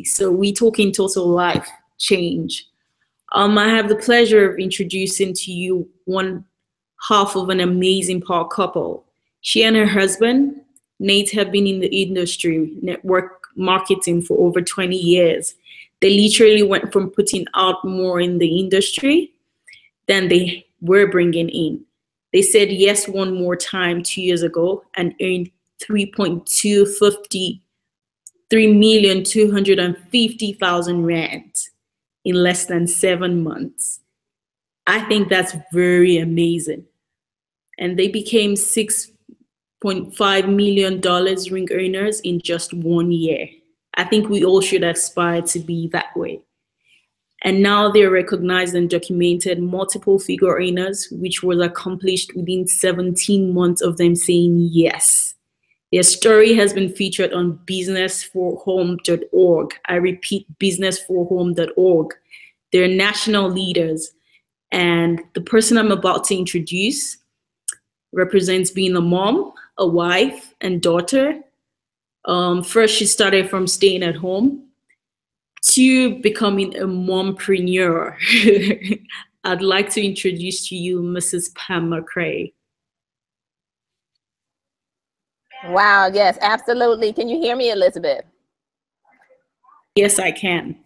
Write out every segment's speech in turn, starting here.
So we talking total life change. I have the pleasure of introducing to you one half of an amazing power couple. She and her husband, Nate, have been in the industry, network marketing for over 20 years. They literally went from putting out more in the industry than they were bringing in. They said yes one more time 2 years ago and earned 3.250 3,250,000 rand in less than 7 months. I think that's very amazing. And they became $6.5 million ring earners in just 1 year. I think we all should aspire to be that way. And now they're recognized and documented multiple figure earners, which was accomplished within 17 months of them saying yes. Their story has been featured on businessforhome.org. I repeat, businessforhome.org. They're national leaders. And the person I'm about to introduce represents being a mom, a wife, and daughter. First, she started from staying at home to becoming a mompreneur. I'd like to introduce to you Mrs. Pam McCray. Wow, yes, absolutely. Can you hear me, Elizabeth? Yes, I can.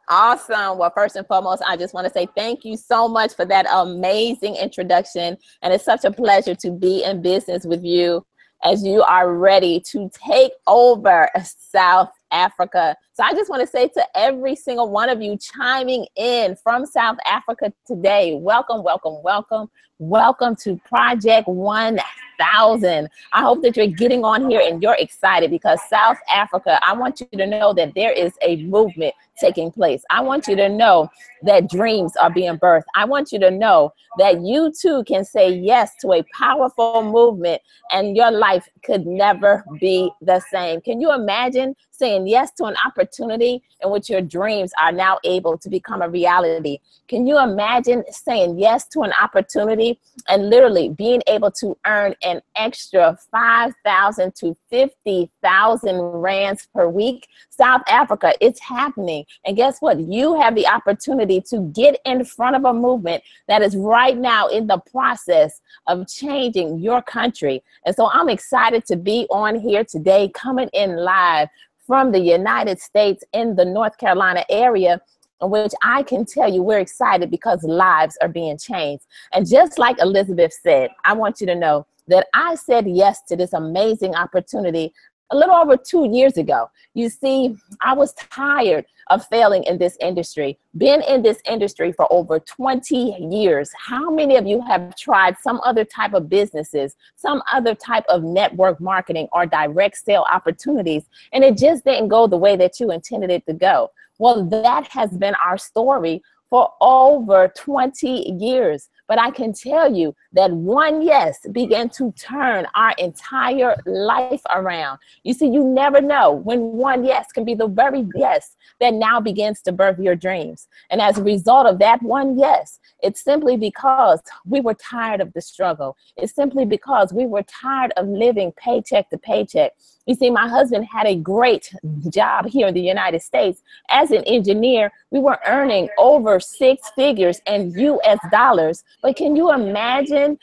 Awesome. Well, first and foremost, I just want to say thank you so much for that amazing introduction. And it's such a pleasure to be in business with you as you are ready to take over South Africa. So I just want to say to every single one of you chiming in from South Africa today, welcome, welcome, welcome. Welcome to Project 1000. I hope that you're getting on here and you're excited because South Africa, I want you to know that there is a movement taking place. I want you to know that dreams are being birthed. I want you to know that you too can say yes to a powerful movement and your life could never be the same. Can you imagine saying yes to an opportunity in which your dreams are now able to become a reality? Can you imagine saying yes to an opportunity and literally being able to earn an extra 5,000 to 50,000 rands per week? South Africa, it's happening. And guess what? You have the opportunity to get in front of a movement that is right now in the process of changing your country. And so I'm excited to be on here today, coming in live from the United States in the North Carolina area, in which I can tell you we're excited because lives are being changed. And just like Elizabeth said, I want you to know that I said yes to this amazing opportunity a little over 2 years ago. You see, I was tired of failing in this industry. Been in this industry for over 20 years. How many of you have tried some other type of businesses, some other type of network marketing or direct sale opportunities, and it just didn't go the way that you intended it to go? Well, that has been our story for over 20 years. But I can tell you that one yes began to turn our entire life around. You see, you never know when one yes can be the very yes that now begins to birth your dreams. And as a result of that one yes, it's simply because we were tired of the struggle. It's simply because we were tired of living paycheck to paycheck. You see, my husband had a great job here in the United States. As an engineer, we were earning over 6 figures in US dollars. But can you imagine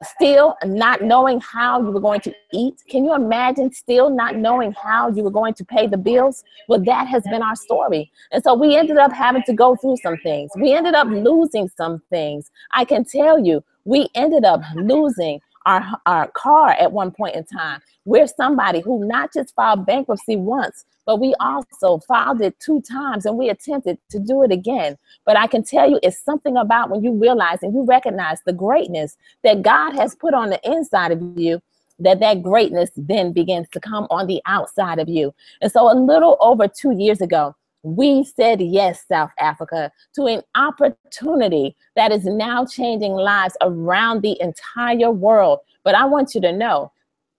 still not knowing how you were going to eat? Can you imagine still not knowing how you were going to pay the bills? Well, that has been our story. And so we ended up having to go through some things. We ended up losing some things. I can tell you, we ended up losing our car at one point in time. We're somebody who not just filed bankruptcy once, but we also filed it 2 times and we attempted to do it again. But I can tell you, it's something about when you realize and you recognize the greatness that God has put on the inside of you, that greatness then begins to come on the outside of you. And so a little over 2 years ago, we said yes, South Africa, to an opportunity that is now changing lives around the entire world. But I want you to know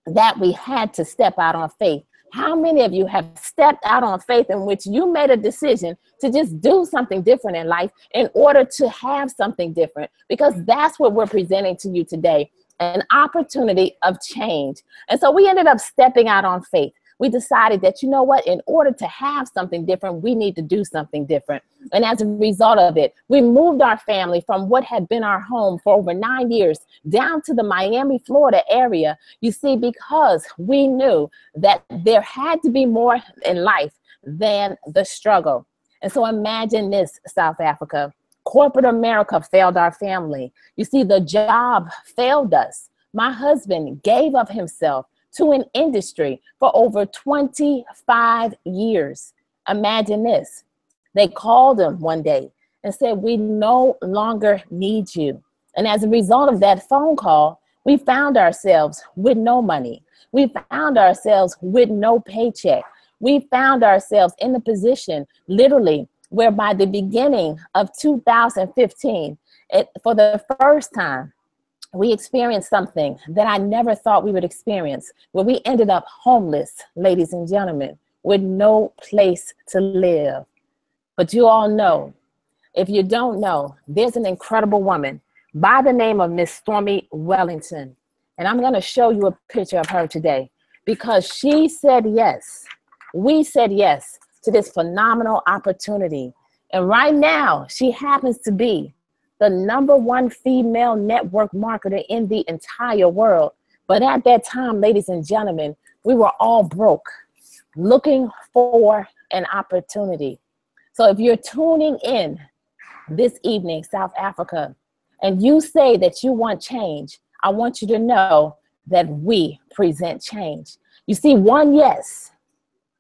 that we had to step out on faith. How many of you have stepped out on faith in which you made a decision to just do something different in life in order to have something different? Because that's what we're presenting to you today, an opportunity of change. And so we ended up stepping out on faith. We decided that, you know what, in order to have something different, we need to do something different. And as a result of it, we moved our family from what had been our home for over 9 years down to the Miami, Florida area. You see, because we knew that there had to be more in life than the struggle. And so imagine this, South Africa. Corporate America failed our family. You see, the job failed us. My husband gave of himself to an industry for over 25 years. Imagine this. They called him one day and said, we no longer need you. And as a result of that phone call, we found ourselves with no money. We found ourselves with no paycheck. We found ourselves in the position, literally, where by the beginning of 2015, for the first time, we experienced something that I never thought we would experience, where we ended up homeless, ladies and gentlemen, with no place to live. But you all know, if you don't know, there's an incredible woman by the name of Miss Stormy Wellington. And I'm going to show you a picture of her today because she said yes. We said yes to this phenomenal opportunity. And right now, she happens to be the #1 female network marketer in the entire world. But at that time, ladies and gentlemen, we were all broke, looking for an opportunity. So if you're tuning in this evening, South Africa, and you say that you want change, I want you to know that we present change. You see, one yes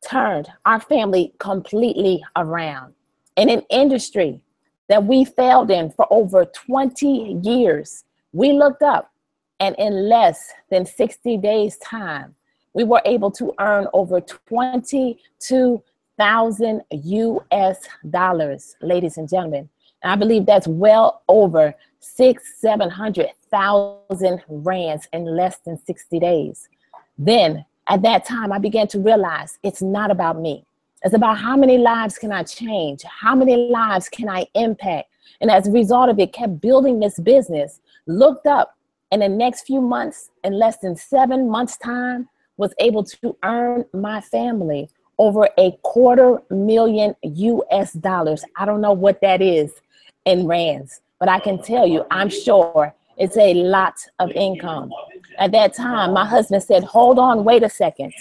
turned our family completely around. In an industry that we failed in for over 20 years, we looked up, and in less than 60 days' time, we were able to earn over 22,000 US dollars, ladies and gentlemen. And I believe that's well over 700,000 rands in less than 60 days. Then at that time, I began to realize it's not about me. It's about how many lives can I change? How many lives can I impact? And as a result of it, kept building this business, looked up, in the next few months, in less than 7 months' time, was able to earn my family over $250,000 US dollars. I don't know what that is in rands, but I can tell you, I'm sure it's a lot of income. At that time, my husband said, hold on, wait a second.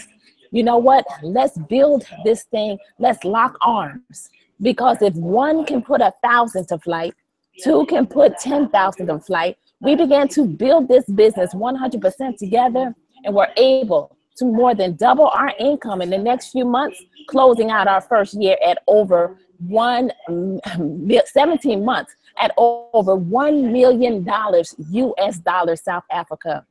You know what? Let's build this thing. Let's lock arms. Because if one can put 1,000 to flight, two can put 10,000 to flight. We began to build this business 100% together, and we're able to more than double our income in the next few months, closing out our first year at over 17 months at over $1 million US dollars, South Africa.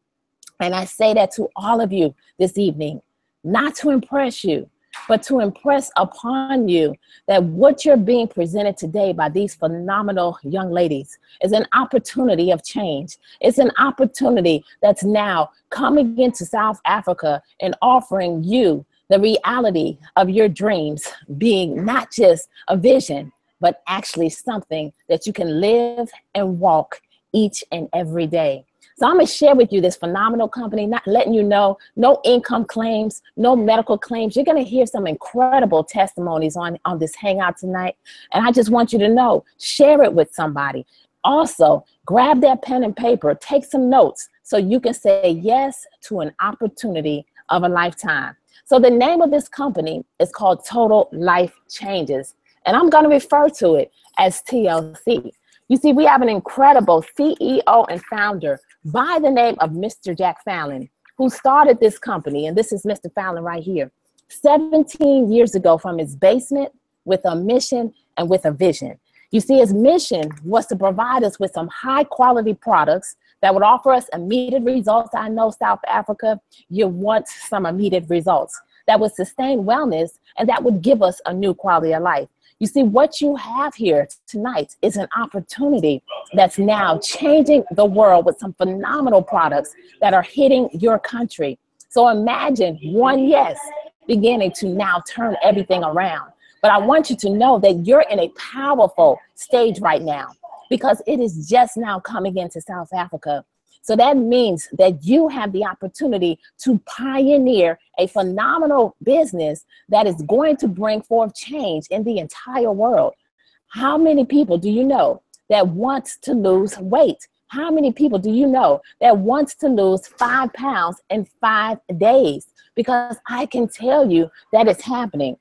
And I say that to all of you this evening, not to impress you, but to impress upon you that what you're being presented today by these phenomenal young ladies is an opportunity of change. It's an opportunity that's now coming into South Africa and offering you the reality of your dreams being not just a vision, but actually something that you can live and walk each and every day. So I'm going to share with you this phenomenal company, not letting you know, no income claims, no medical claims. You're going to hear some incredible testimonies on this hangout tonight. And I just want you to know, share it with somebody. Also, grab that pen and paper, take some notes so you can say yes to an opportunity of a lifetime. So the name of this company is called Total Life Changes. And I'm going to refer to it as TLC. You see, we have an incredible CEO and founder by the name of Mr. Jack Fallon, who started this company. And this is Mr. Fallon right here, 17 years ago, from his basement with a mission and with a vision. You see, his mission was to provide us with some high quality products that would offer us immediate results. I know, South Africa, you want some immediate results that would sustain wellness and that would give us a new quality of life. You see, what you have here tonight is an opportunity that's now changing the world with some phenomenal products that are hitting your country. So imagine one yes beginning to now turn everything around. But I want you to know that you're in a powerful stage right now because it is just now coming into South Africa. So that means that you have the opportunity to pioneer a phenomenal business that is going to bring forth change in the entire world. How many people do you know that wants to lose weight? How many people do you know that wants to lose 5 pounds in 5 days? Because I can tell you that it's happening.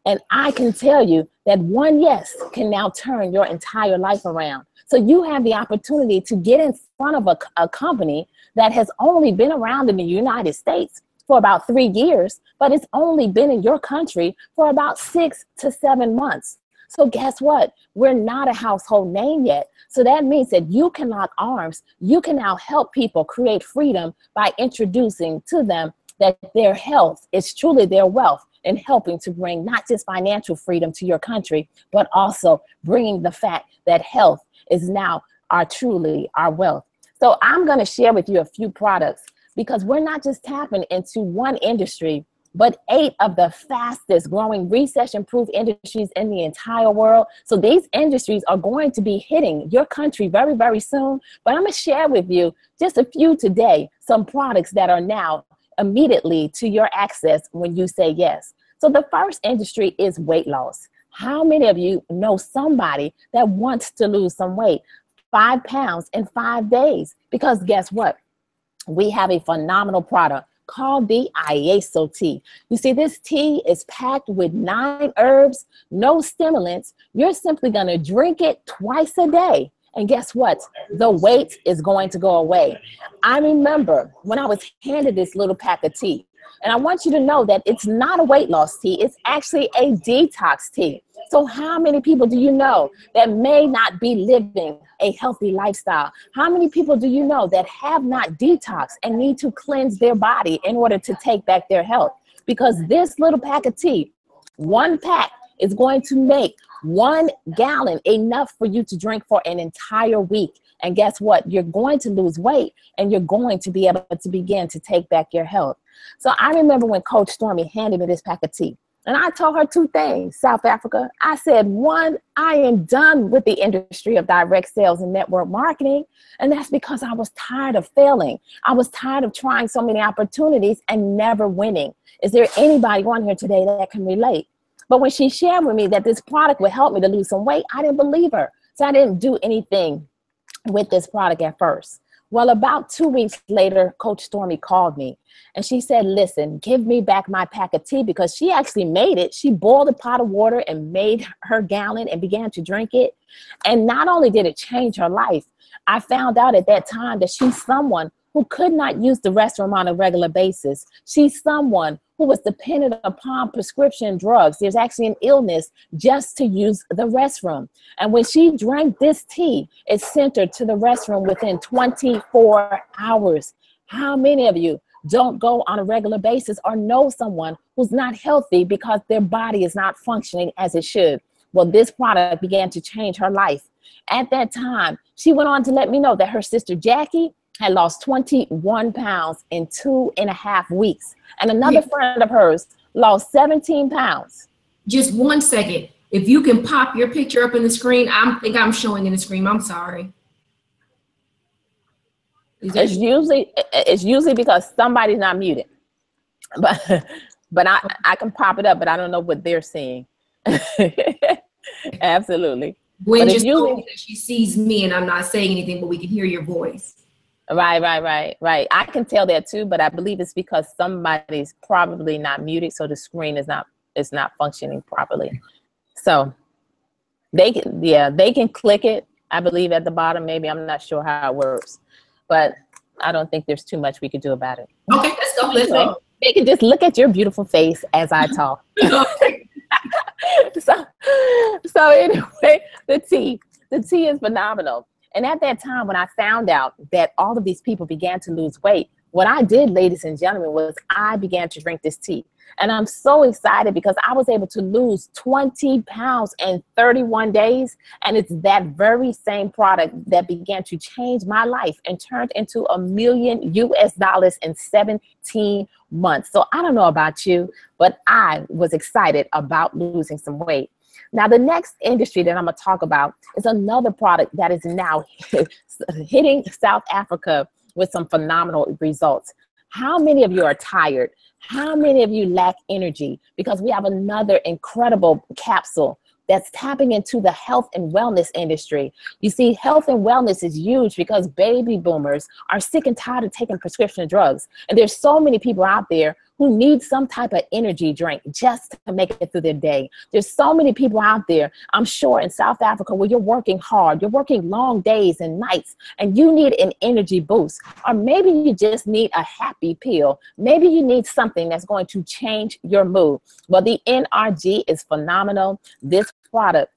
And I can tell you that one yes can now turn your entire life around. So you have the opportunity to get in front of a company that has only been around in the United States for about 3 years, but it's only been in your country for about 6 to 7 months. So guess what? We're not a household name yet. So that means that you can lock arms. You can now help people create freedom by introducing to them that their health is truly their wealth, and helping to bring not just financial freedom to your country, but also bringing the fact that health is now truly our wealth. So I'm going to share with you a few products, because we're not just tapping into one industry, but 8 of the fastest growing recession-proof industries in the entire world. So these industries are going to be hitting your country very, very soon. But I'm going to share with you just a few today, some products that are now immediately to your access when you say yes. So the first industry is weight loss. How many of you know somebody that wants to lose some weight, 5 pounds in 5 days? Because guess what? We have a phenomenal product called the Iaso tea. You see, this tea is packed with 9 herbs, no stimulants. You're simply going to drink it twice a day. And guess what? The weight is going to go away. I remember when I was handed this little pack of tea, and I want you to know that it's not a weight loss tea. It's actually a detox tea. So how many people do you know that may not be living a healthy lifestyle? How many people do you know that have not detoxed and need to cleanse their body in order to take back their health? Because this little pack of tea, 1 pack, is going to make 1 gallon enough for you to drink for an entire week. And guess what? You're going to lose weight, and you're going to be able to begin to take back your health. So I remember when Coach Stormy handed me this pack of tea, and I told her 2 things, South Africa. I said, 1, I am done with the industry of direct sales and network marketing. And that's because I was tired of failing. I was tired of trying so many opportunities and never winning. Is there anybody on here today that can relate? But when she shared with me that this product would help me to lose some weight, I didn't believe her. So I didn't do anything with this product at first. Well, about 2 weeks later, Coach Stormy called me and she said, listen, give me back my pack of tea, because she actually made it. She boiled a pot of water and made her gallon and began to drink it. And not only did it change her life, I found out at that time that she's someone who could not use the restroom on a regular basis. She's someone who was dependent upon prescription drugs. There's actually an illness just to use the restroom. And when she drank this tea, it sent her to the restroom within 24 hours. How many of you don't go on a regular basis or know someone who's not healthy because their body is not functioning as it should? Well, this product began to change her life. At that time, she went on to let me know that her sister Jackie had lost 21 pounds in 2.5 weeks. And another friend of hers lost 17 pounds. Just 1 second. If you can pop your picture up in the screen, I think I'm showing in the screen. I'm sorry. It's usually because somebody's not muted. But I can pop it up, but I don't know what they're seeing. Absolutely. Gwen just told me that she sees me and I'm not saying anything, but we can hear your voice. Right. I can tell that too, but I believe it's because somebody's probably not muted, so the screen is not functioning properly. So they can click it, I believe, at the bottom. Maybe, I'm not sure how it works, but I don't think there's too much we could do about it. Okay, let's go. Let's go. They can just look at your beautiful face as I talk. So anyway, the tea is phenomenal. And at that time, when I found out that all of these people began to lose weight, what I did, ladies and gentlemen, was I began to drink this tea. And I'm so excited because I was able to lose 20 pounds in 31 days. And it's that very same product that began to change my life and turned into $1 million in 17 months. So I don't know about you, but I was excited about losing some weight. Now, the next industry that I'm going to talk about is another product that is now hitting South Africa with some phenomenal results. How many of you are tired? How many of you lack energy? Because we have another incredible capsule that's tapping into the health and wellness industry. You see, health and wellness is huge because baby boomers are sick and tired of taking prescription drugs. And there's so many people out there who need some type of energy drink just to make it through their day. There's so many people out there, I'm sure in South Africa, where you're working hard, you're working long days and nights, and you need an energy boost. Or maybe you just need a happy pill. Maybe you need something that's going to change your mood. Well, the NRG is phenomenal. This product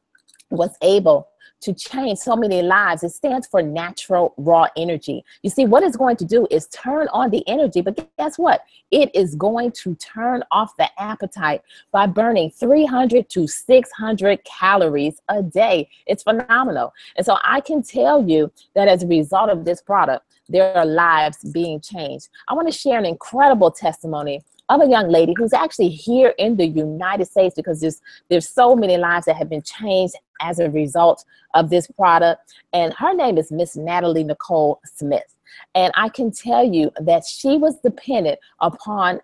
was able to change so many lives. It stands for natural raw energy. You see, what it's going to do is turn on the energy, but guess what? It is going to turn off the appetite by burning 300 to 600 calories a day. It's phenomenal. And so I can tell you that as a result of this product, there are lives being changed. I want to share an incredible testimony of a young lady who's actually here in the United States, because there's so many lives that have been changed as a result of this product. And her name is Miss Natalie Nicole Smith. And I can tell you that she was dependent upon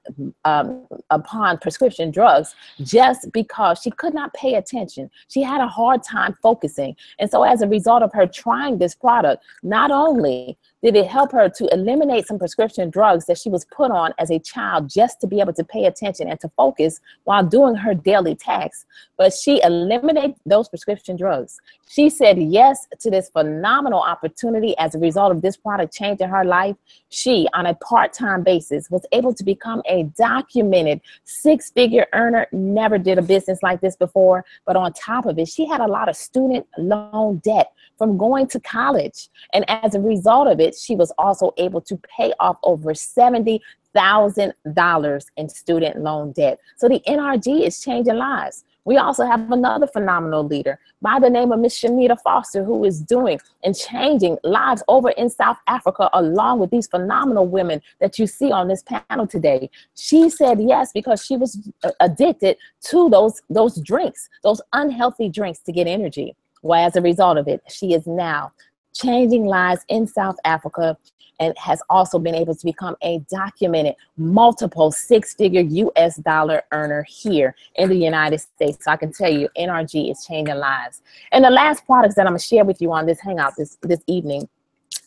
prescription drugs just because she could not pay attention. She had a hard time focusing. And so as a result of her trying this product, not only did it help her to eliminate some prescription drugs that she was put on as a child just to be able to pay attention and to focus while doing her daily tasks, but she eliminated those prescription drugs. She said yes to this phenomenal opportunity as a result of this product changing her life. She, on a part-time basis, was able to become a documented six-figure earner. Never did a business like this before, but on top of it, she had a lot of student loan debt from going to college. And as a result of it, she was also able to pay off over $70,000 in student loan debt. So the NRG is changing lives. We also have another phenomenal leader by the name of Miss Shanita Foster, who is doing and changing lives over in South Africa, along with these phenomenal women that you see on this panel today. She said yes because she was addicted to those drinks, those unhealthy drinks to get energy. Well, as a result of it, she is now changing lives in South Africa and has also been able to become a documented multiple six-figure US dollar earner here in the United States. So I can tell you, NRG is changing lives. And the last products that I'm gonna share with you on this hangout this evening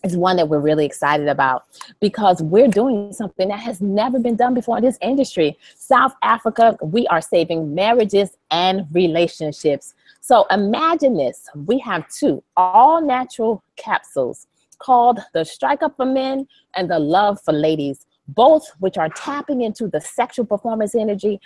is one that we're really excited about, because we're doing something that has never been done before in this industry. South Africa, we are saving marriages and relationships. So imagine this, we have two all-natural capsules called the Strike Up for Men and the Love for Ladies, both which are tapping into the sexual performance industry.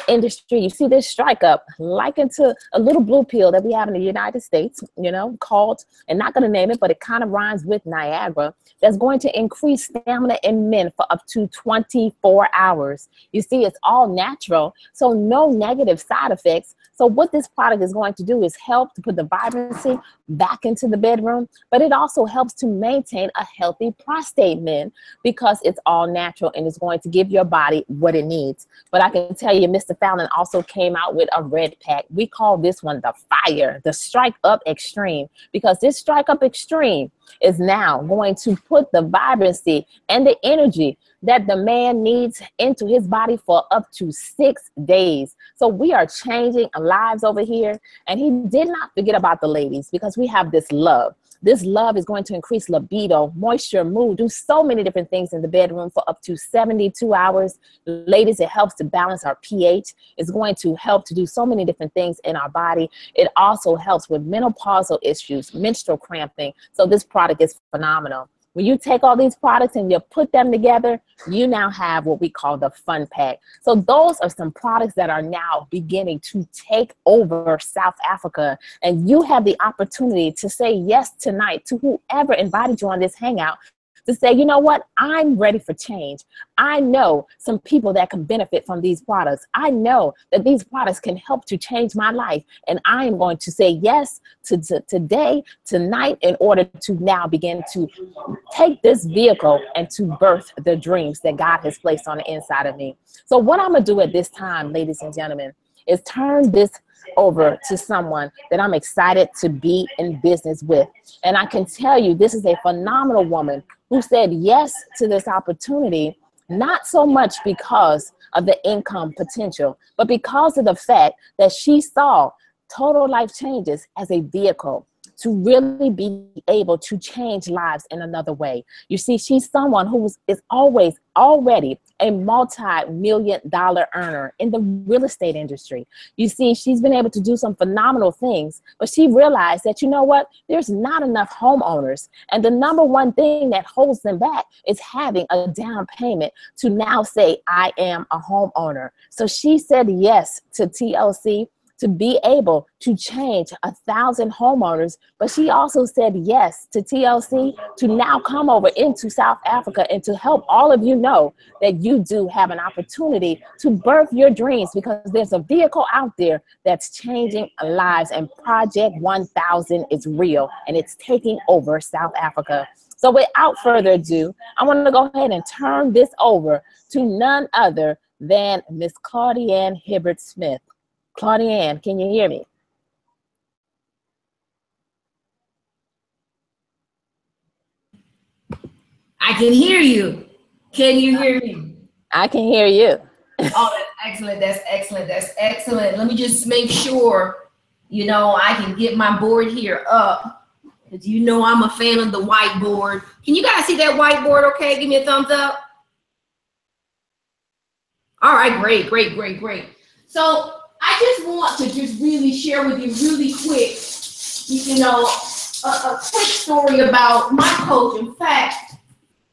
You see this Strike Up likened to a little blue pill that we have in the United States, you know, called, and not gonna name it, but it kind of rhymes with Niagara, that's going to increase stamina in men for up to 24 hours. You see, it's all natural, so no negative side effects. So what this product is going to do is help to put the vibrancy back into the bedroom, but it also helps to maintain a healthy prostate, men, because it's all natural and it's going to give your body what it needs. But I can tell you, Mr. Fallon also came out with a red pack. We call this one the Fire, the Strike Up Extreme, because this Strike Up Extreme is now going to put the vibrancy and the energy that the man needs into his body for up to 6 days. So we are changing lives over here. And he did not forget about the ladies, because we have this love. This love is going to increase libido, moisture, mood, do so many different things in the bedroom for up to 72 hours. Ladies, it helps to balance our pH. It's going to help to do so many different things in our body. It also helps with menopausal issues, menstrual cramping. So this product is phenomenal. When you take all these products and you put them together, you now have what we call the Fun Pack. So those are some products that are now beginning to take over South Africa. And you have the opportunity to say yes tonight to whoever invited you on this hangout, to say, you know what, I'm ready for change. I know some people that can benefit from these products. I know that these products can help to change my life. And I am going to say yes to today, tonight, in order to now begin to take this vehicle and to birth the dreams that God has placed on the inside of me. So what I'm gonna do at this time, ladies and gentlemen, is turn this over to someone that I'm excited to be in business with. And I can tell you, this is a phenomenal woman who said yes to this opportunity, not so much because of the income potential, but because of the fact that she saw Total Life Changes as a vehicle to really be able to change lives in another way. You see, she's someone who is already a multi-million-dollar earner in the real estate industry. You see, she's been able to do some phenomenal things, but she realized that, you know what, there's not enough homeowners. And the number one thing that holds them back is having a down payment to now say, I am a homeowner. So she said yes to TLC to be able to change 1,000 homeowners. But she also said yes to TLC to now come over into South Africa and to help all of you know that you do have an opportunity to birth your dreams, because there's a vehicle out there that's changing lives, and Project 1000 is real and it's taking over South Africa. So without further ado, I want to go ahead and turn this over to none other than Miss Claudianne Hibbert-Smith. Claudianne, can you hear me? I can hear you. Can you hear me? I can hear you. Oh, that's excellent. That's excellent. That's excellent. Let me just make sure, I can get my board here up, because I'm a fan of the whiteboard. Can you guys see that whiteboard okay? Give me a thumbs up. All right, great, great, great, great. So I just want to really share with you really quick, a quick story about my coach. In fact,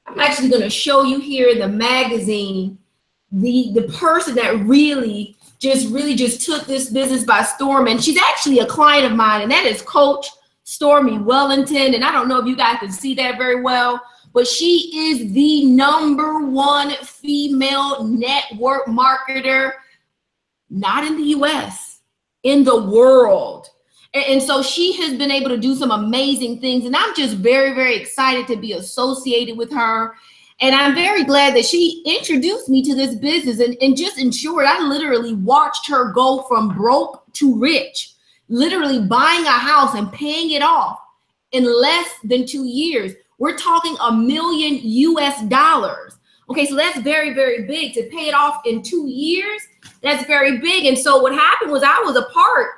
I'm actually going to show you here in the magazine the person that really just took this business by storm. And she's actually a client of mine, and that is Coach Stormy Wellington. And I don't know if you guys can see that very well, but she is the #1 female network marketer, not in the US, in the world. And so she has been able to do some amazing things. And I'm just very, very excited to be associated with her. And I'm very glad that she introduced me to this business and just ensured I literally watched her go from broke to rich, literally buying a house and paying it off in less than 2 years. We're talking $1 million US. Okay, so that's very, very big. To pay it off in 2 years, that's very big. And so what happened was I was a part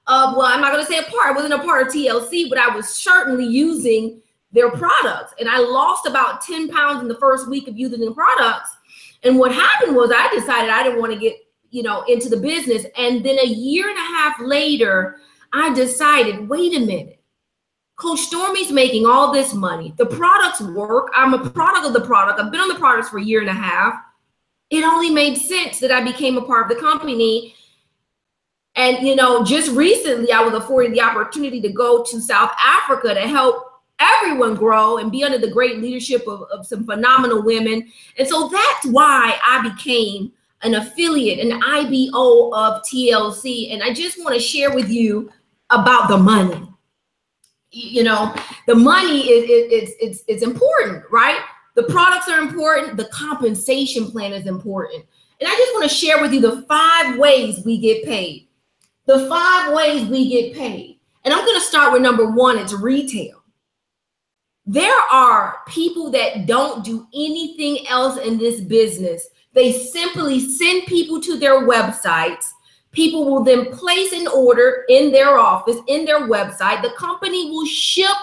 of, well, I'm not going to say a part, I wasn't a part of TLC, but I was certainly using their products. And I lost about 10 pounds in the first week of using the products. And what happened was I decided I didn't want to get, into the business. And then a year and a half later, I decided, wait a minute, Coach Stormy's making all this money. The products work. I'm a product of the product. I've been on the products for a year and a half. It only made sense that I became a part of the company. And, just recently I was afforded the opportunity to go to South Africa to help everyone grow and be under the great leadership of some phenomenal women. And so that's why I became an affiliate, an IBO of TLC. And I just want to share with you about the money. The money is important, right? The products are important. The compensation plan is important. And I just want to share with you the 5 ways we get paid. The 5 ways we get paid. And I'm going to start with number 1. It's retail. There are people that don't do anything else in this business. They simply send people to their websites. People will then place an order in their office, in their website. The company will ship.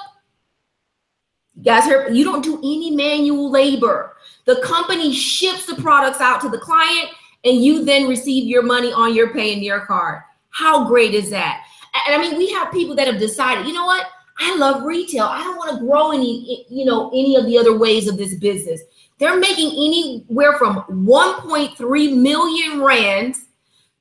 You guys heard, you don't do any manual labor. The company ships the products out to the client, and you then receive your money on your Payoneer card. How great is that? And I mean, we have people that have decided, you know what? I love retail. I don't want to grow any of the other ways of this business. They're making anywhere from 1.3 million rands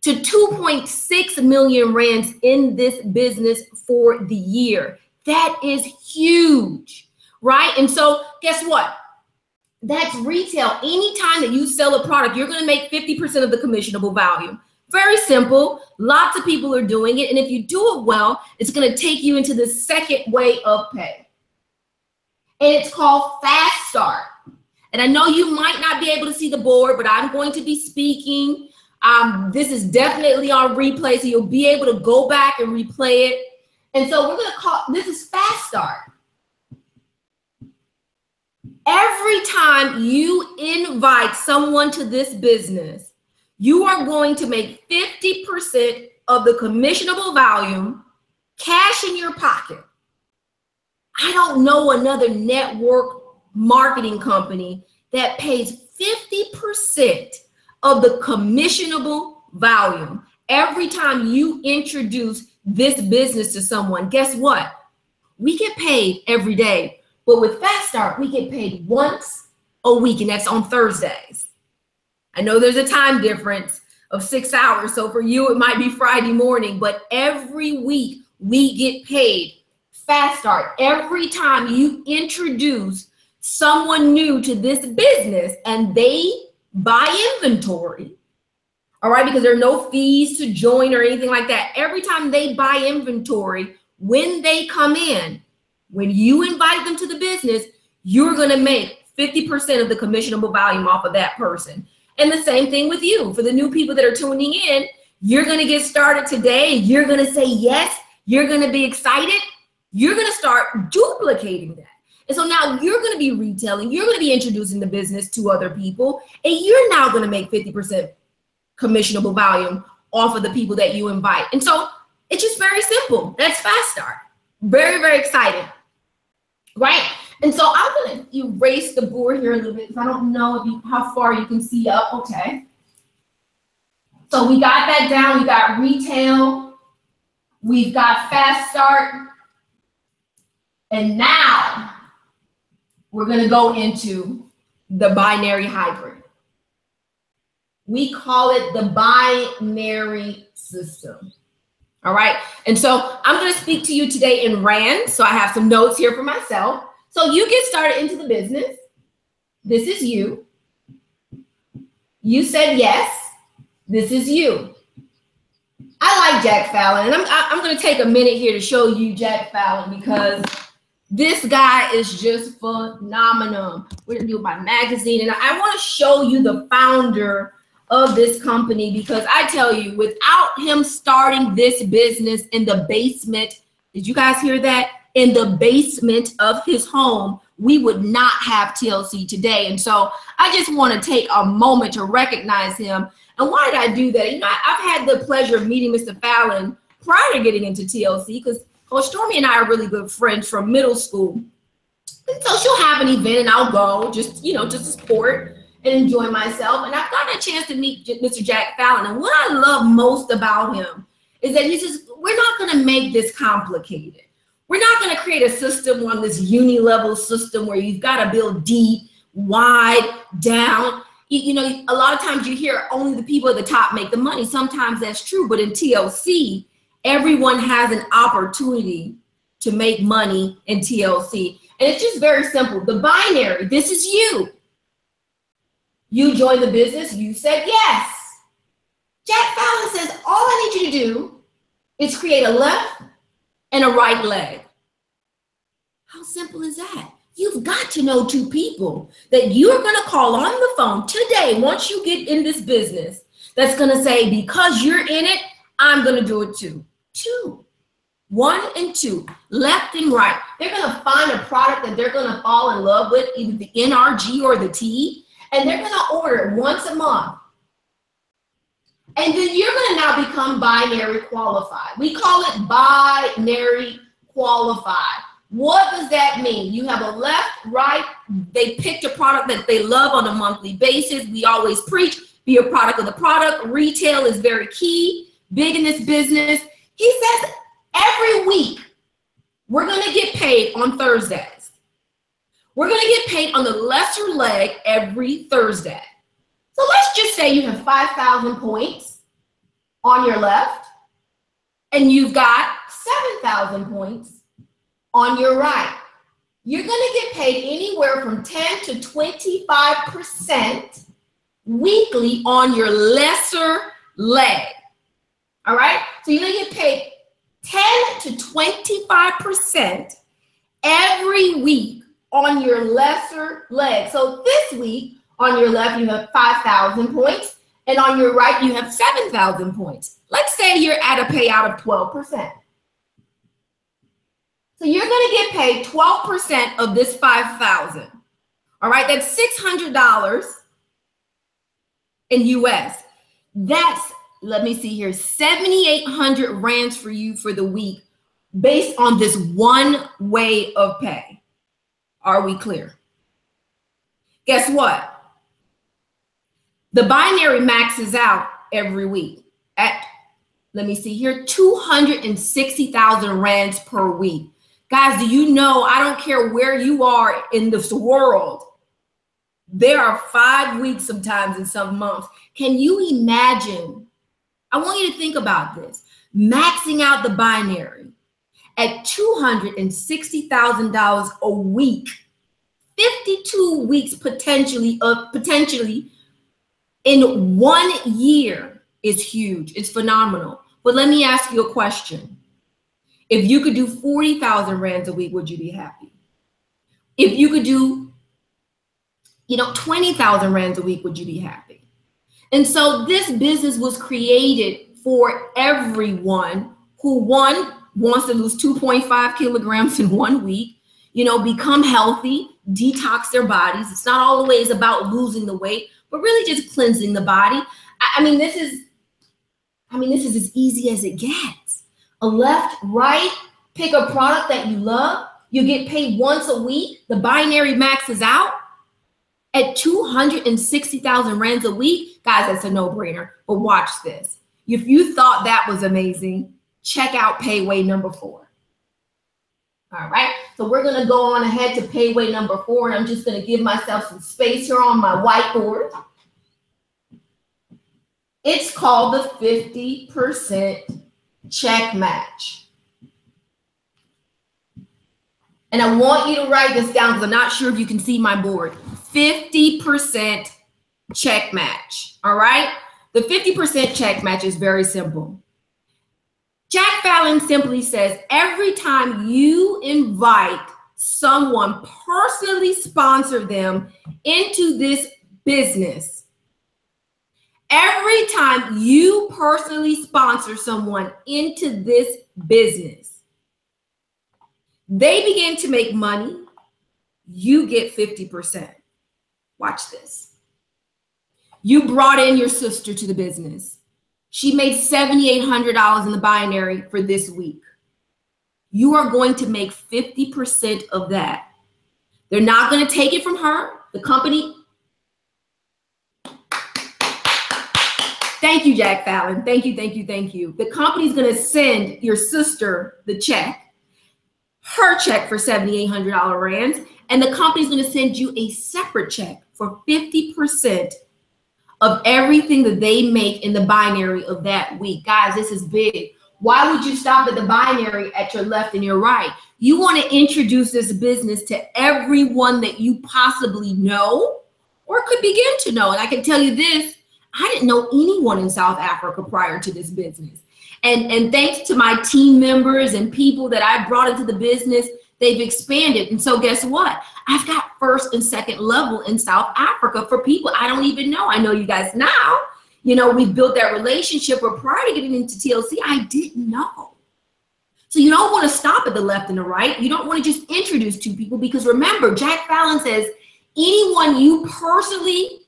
to 2.6 million rands in this business for the year. That is huge, right? And so guess what? That's retail. Anytime that you sell a product, you're going to make 50% of the commissionable value. Very simple. Lots of people are doing it. And if you do it well, it's going to take you into the second way of pay. And it's called Fast Start. And I know you might not be able to see the board, but I'm going to be speaking. This is definitely on replay, so you'll be able to go back and replay it. And so we're going to call, this is Fast Start. Every time you invite someone to this business, you are going to make 50% of the commissionable volume cash in your pocket. I don't know another network marketing company that pays 50% of the commissionable volume every time you introduce this business to someone. Guess what? We get paid every day, but with Fast Start, we get paid once a week, and that's on Thursdays. I know there's a time difference of 6 hours, so for you, it might be Friday morning, but every week we get paid. Fast Start, every time you introduce someone new to this business and they buy inventory, all right, because there are no fees to join or anything like that. Every time they buy inventory, when they come in, when you invite them to the business, you're going to make 50% of the commissionable volume off of that person. And the same thing with you. For the new people that are tuning in, you're going to get started today. You're going to say yes. You're going to be excited. You're going to start duplicating that. And so now you're going to be retailing. You're going to be introducing the business to other people. And you're now going to make 50% commissionable volume off of the people that you invite. And so it's just very simple. That's Fast Start. Very, very exciting. Right? And so I'm going to erase the board here a little bit because I don't know how far you can see up. Okay. So we got that down. We got retail. We've got Fast Start. And now we're going to go into the binary hybrid. We call it the binary system. All right. And so I'm going to speak to you today in RAND. So I have some notes here for myself. So you get started into the business. This is you. You said yes. This is you. I like Jack Fallon. And I'm going to take a minute here to show you Jack Fallon because this guy is just phenomenal. We're going to do my magazine. And I want to show you the founder of this company because I tell you, without him starting this business in the basement, did you guys hear that? In the basement of his home, we would not have TLC today. And so I just want to take a moment to recognize him. And why did I do that? You know, I've had the pleasure of meeting Mr. Fallon prior to getting into TLC because Coach Stormy and I are really good friends from middle school. And so she'll have an event and I'll go just, you know, to support and enjoy myself. And I've gotten a chance to meet Mr. Jack Fallon. And what I love most about him is that he says, we're not going to make this complicated. We're not going to create a system on this uni-level system where you've got to build deep, wide, down. You know, a lot of times you hear only the people at the top make the money. Sometimes that's true. But in TLC, everyone has an opportunity to make money in TLC. And it's just very simple. The binary, this is you. You joined the business, you said yes. Jack Fallon says, all I need you to do is create a left and a right leg. How simple is that? You've got to know two people that you're going to call on the phone today, once you get in this business, that's going to say, because you're in it, I'm going to do it too. Two. 1 and 2, left and right. They're going to find a product that they're going to fall in love with, either the NRG or the T, and they're going to order it once a month. And then you're going to now become binary qualified. We call it binary qualified. What does that mean? You have a left, right. They picked a product that they love on a monthly basis. We always preach, be a product of the product. Retail is very key, big in this business. He says every week we're going to get paid on Thursdays. We're going to get paid on the lesser leg every Thursday. So let's just say you have 5,000 points on your left and you've got 7,000 points on your right. You're going to get paid anywhere from 10 to 25% weekly on your lesser leg. All right? So you're going to get paid 10 to 25% every week on your lesser leg. So this week, on your left, you have 5,000 points, and on your right, you have 7,000 points. Let's say you're at a payout of 12%. So you're going to get paid 12% of this 5,000. All All right, that's $600 in US. That's, let me see here, 7,800 rands for you for the week based on this one way of pay. Are we clear? Guess what? The binary maxes out every week at, let me see here, 260,000 rands per week. Guys, do you know, I don't care where you are in this world, there are 5 weeks sometimes in some months. Can you imagine? I want you to think about this. Maxing out the binary at $260,000 a week, 52 weeks potentially in 1 year is huge. It's phenomenal. But let me ask you a question. If you could do 40,000 rands a week, would you be happy? If you could do 20,000 rands a week, would you be happy? And so this business was created for everyone who, one, wants to lose 2.5 kilograms in 1 week, become healthy, detox their bodies. It's not always about losing the weight, but really just cleansing the body. I mean, this is as easy as it gets. A left, right, pick a product that you love. You get paid once a week. The binary maxes out at 260,000 rands a week. Guys, that's a no-brainer. But watch this. If you thought that was amazing, check out payway number 4. All right, so we're gonna go on ahead to payway number 4, and I'm just gonna give myself some space here on my whiteboard. It's called the 50% check match. And I want you to write this down because I'm not sure if you can see my board. 50% check match, all right? The 50% check match is very simple. Jack Fallon simply says, every time you invite someone, personally sponsor them into this business, every time you personally sponsor someone into this business, they begin to make money, you get 50%. Watch this. You brought in your sister to the business. She made $7,800 in the binary for this week. You are going to make 50% of that. They're not going to take it from her. The company. Thank you, Jack Fallon. Thank you, thank you, thank you. The company's going to send your sister the check, her check for $7,800 rands, and the company's going to send you a separate check for 50% of everything that they make in the binary of that week. Guys, this is big. Why would you stop at the binary at your left and your right? You want to introduce this business to everyone that you possibly know or could begin to know. And I can tell you this, I didn't know anyone in South Africa prior to this business. And thanks to my team members and people that I brought into the business, they've expanded. And so guess what? I've got first and second level in South Africa for people I don't even know. I know you guys now. We've built that relationship, but prior to getting into TLC, I didn't know. So you don't want to stop at the left and the right. You don't want to just introduce 2 people, because remember, Jack Fallon says, anyone you personally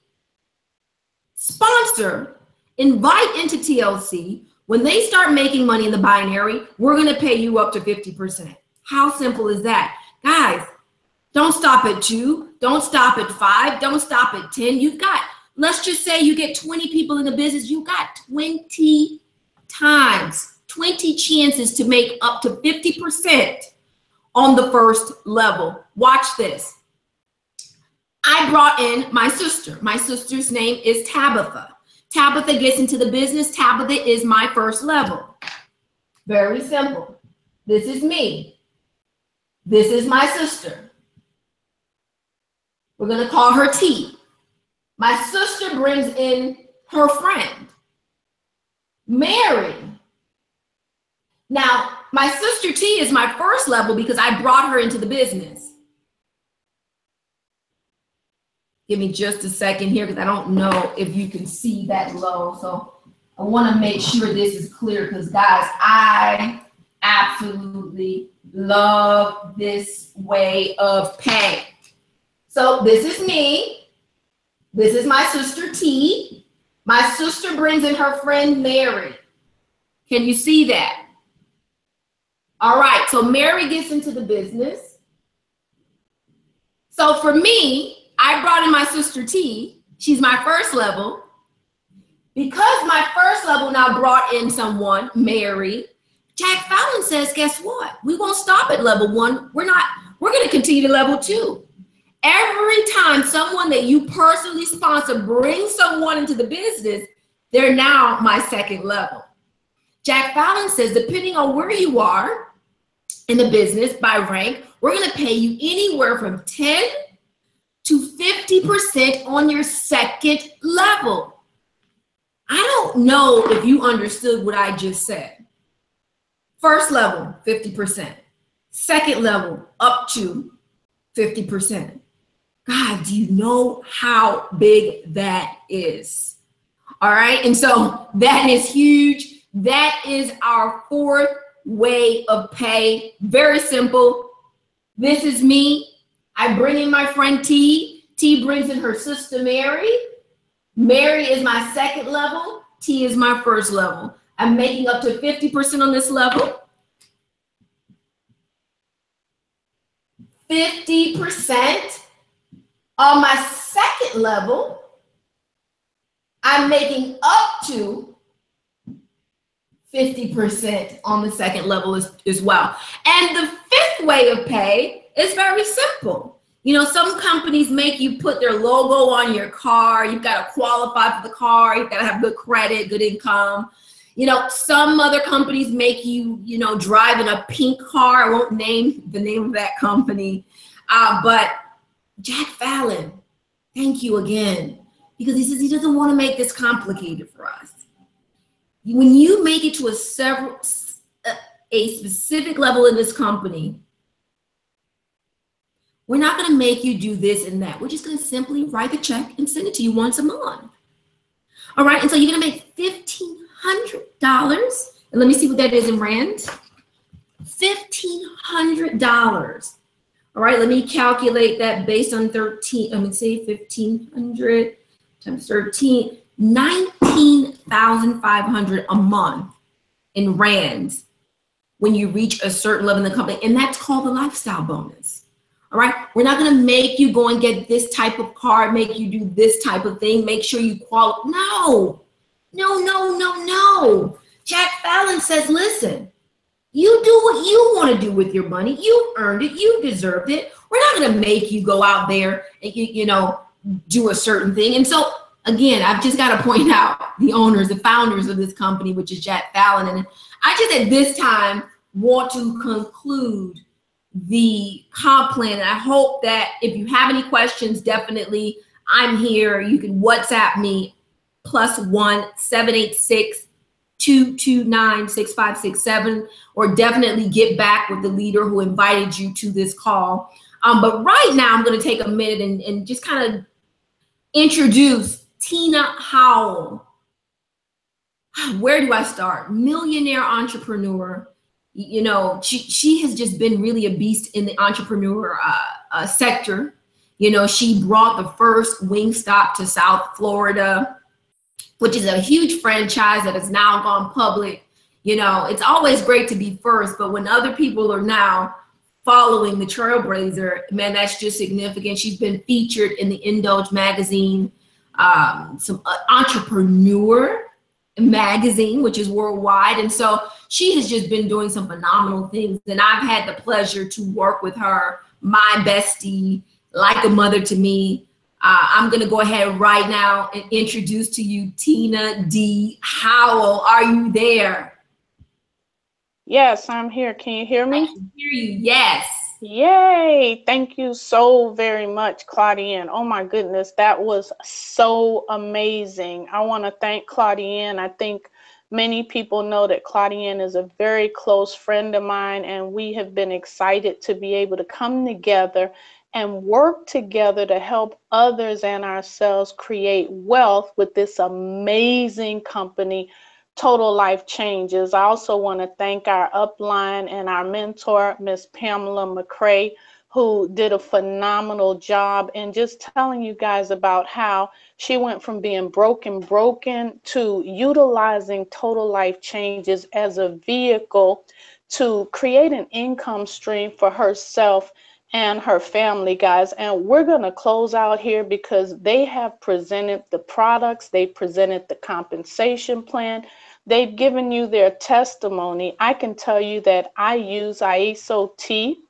sponsor, invite into TLC, when they start making money in the binary, we're going to pay you up to 50%. How simple is that? Guys, don't stop at 2. Don't stop at 5. Don't stop at 10. You've got, let's just say you get 20 people in the business. You got 20 times, 20 chances to make up to 50% on the first level. Watch this. I brought in my sister. My sister's name is Tabitha. Tabitha gets into the business. Tabitha is my first level. Very simple. This is me. This is my sister. We're going to call her T. My sister brings in her friend, Mary. Now, my sister T is my first level because I brought her into the business. Give me just a second here because I don't know if you can see that low. So I want to make sure this is clear because, guys, I absolutely love this way of pay. So this is me. This is my sister T. My sister brings in her friend Mary. Can you see that? All right, so Mary gets into the business. So for me, I brought in my sister T. She's my first level. Because my first level now brought in someone, Mary, Jack Fallon says, guess what? We won't stop at level 1. We're going to continue to level 2. Every time someone that you personally sponsor brings someone into the business, they're now my second level. Jack Fallon says, depending on where you are in the business by rank, we're going to pay you anywhere from 10 to 50% on your second level. I don't know if you understood what I just said. First level, 50%. Second level, up to 50%. God, do you know how big that is? All right, and so that is huge. That is our fourth way of pay. Very simple. This is me. I bring in my friend T. T brings in her sister Mary. Mary is my second level. T is my first level. I'm making up to 50% on this level. 50% on my second level. I'm making up to 50% on the second level as well. And the fifth way of pay is very simple. You know, some companies make you put their logo on your car. You've got to qualify for the car. You've got to have good credit, good income. You know, some other companies make you, you know, drive in a pink car. I won't name the name of that company. But Jack Fallon, thank you again. Because he says he doesn't want to make this complicated for us. When you make it to a specific level in this company, we're not going to make you do this and that. We're just going to simply write the check and send it to you once a month. All right, and so you're going to make $1,500. And let me see what that is in rand. $1,500. All right, let me calculate that based on 13. Let me say 1,500 times 13. $19,500 a month in rands when you reach a certain level in the company. And that's called the lifestyle bonus. All right, we're not going to make you go and get this type of car, make you do this type of thing, make sure you qualify. No. Jack Fallon says, listen, you do what you want to do with your money. You earned it. You deserved it. We're not going to make you go out there and, you know, do a certain thing. And so, again, I've just got to point out the owners, the founders of this company, which is Jack Fallon. And I just at this time want to conclude the comp plan. And I hope that if you have any questions, definitely I'm here. You can WhatsApp me +1 786 229 6567, or definitely get back with the leader who invited you to this call. But right now I'm going to take a minute and just kind of introduce Tina Howell. Where do I start? Millionaire entrepreneur. You know, she has just been really a beast in the entrepreneur sector. You know, she brought the first Wingstop to South Florida, which is a huge franchise that has now gone public. You know, it's always great to be first, but when other people are now following the trailblazer, man, that's just significant. She's been featured in the Indulge magazine, some entrepreneur magazine, which is worldwide. And so she has just been doing some phenomenal things. And I've had the pleasure to work with her, my bestie, like a mother to me. I'm going to go ahead right now and introduce to you Tina D. Howell. Are you there? Yes, I'm here. Can you hear me? I can hear you. Yes. Yay. Thank you so very much, Claudienne. Oh my goodness, that was so amazing. I want to thank Claudienne. I think many people know that Claudienne is a very close friend of mine, and we have been excited to be able to come together and work together to help others and ourselves create wealth with this amazing company, Total Life Changes. I also want to thank our upline and our mentor, Miss Pamela McCray, who did a phenomenal job, and just telling you guys about how she went from being broken to utilizing Total Life Changes as a vehicle to create an income stream for herself and her family, guys. And we're going to close out here because they have presented the products, they presented the compensation plan, they've given you their testimony. I can tell you that I use IESO T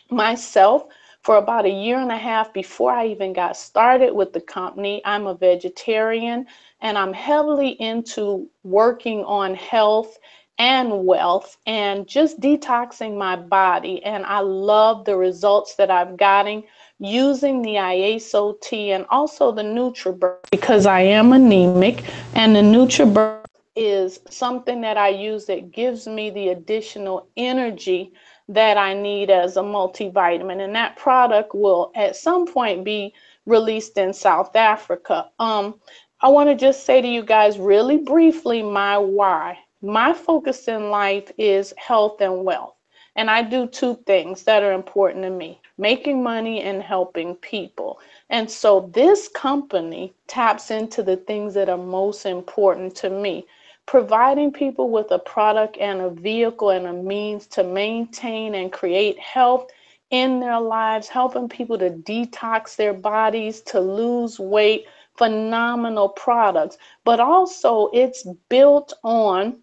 myself for about 1.5 years before I even got started with the company. I'm a vegetarian and I'm heavily into working on health and wealth and just detoxing my body. And I love the results that I've gotten using the IESO T and also the NutriBurst because I am anemic, and the NutriBurst is something that I use that gives me the additional energy that I need as a multivitamin, and that product will at some point be released in South Africa. I want to just say to you guys really briefly my why. My focus in life is health and wealth, and I do 2 things that are important to me: making money and helping people. And so this company taps into the things that are most important to me, providing people with a product and a vehicle and a means to maintain and create health in their lives, helping people to detox their bodies, to lose weight, phenomenal products. But also it's built on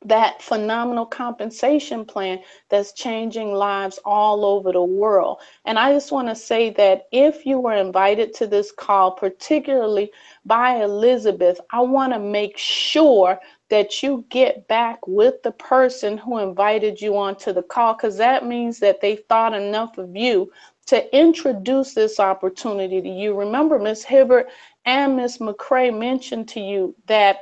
that phenomenal compensation plan that's changing lives all over the world. And I just want to say that if you were invited to this call, particularly by Elizabeth, I want to make sure that you get back with the person who invited you onto the call, because that means that they thought enough of you to introduce this opportunity to you. Remember, Ms. Hibbert and Ms. McCray mentioned to you that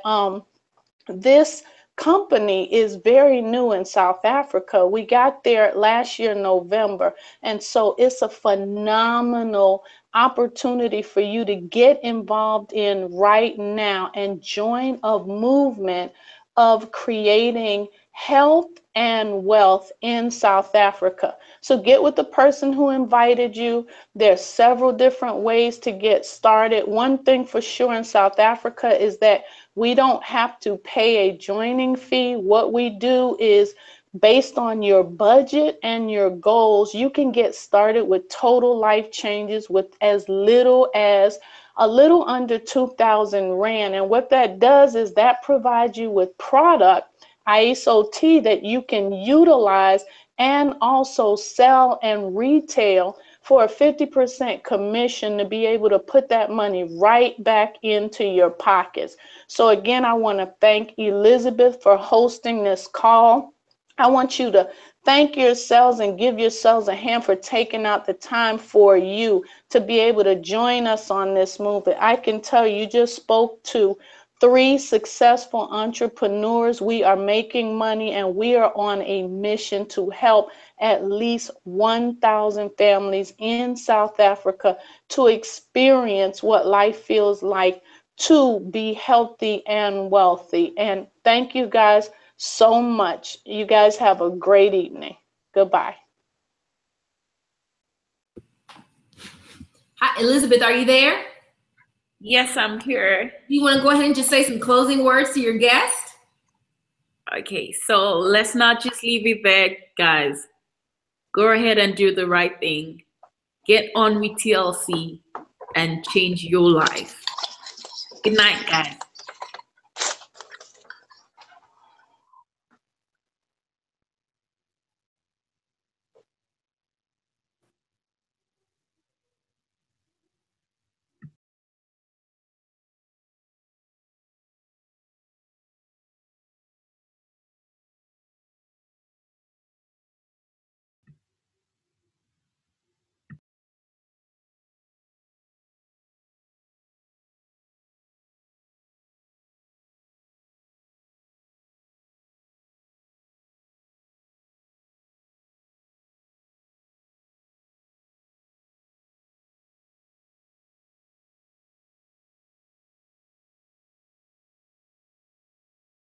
this company is very new in South Africa. We got there last year, November. And so it's a phenomenal opportunity for you to get involved in right now and join a movement of creating health and wealth in South Africa. So get with the person who invited you. There's several different ways to get started. One thing for sure in South Africa is that we don't have to pay a joining fee. What we do is, based on your budget and your goals, you can get started with Total Life Changes with as little as a little under 2,000 Rand. And what that does is that provides you with product, IESO T, that you can utilize and also sell and retail for a 50% commission to be able to put that money right back into your pockets. So again, I want to thank Elizabeth for hosting this call. I want you to thank yourselves and give yourselves a hand for taking out the time for you to be able to join us on this movement. I can tell you just spoke to 3 successful entrepreneurs. We are making money and we are on a mission to help at least 1,000 families in South Africa to experience what life feels like to be healthy and wealthy. And thank you guys so much. You guys have a great evening. Goodbye. Hi, Elizabeth, are you there? Yes, I'm here. You want to go ahead and just say some closing words to your guest? Okay, so let's not just leave it there, guys. Go ahead and do the right thing. Get on with TLC and change your life. Good night, guys.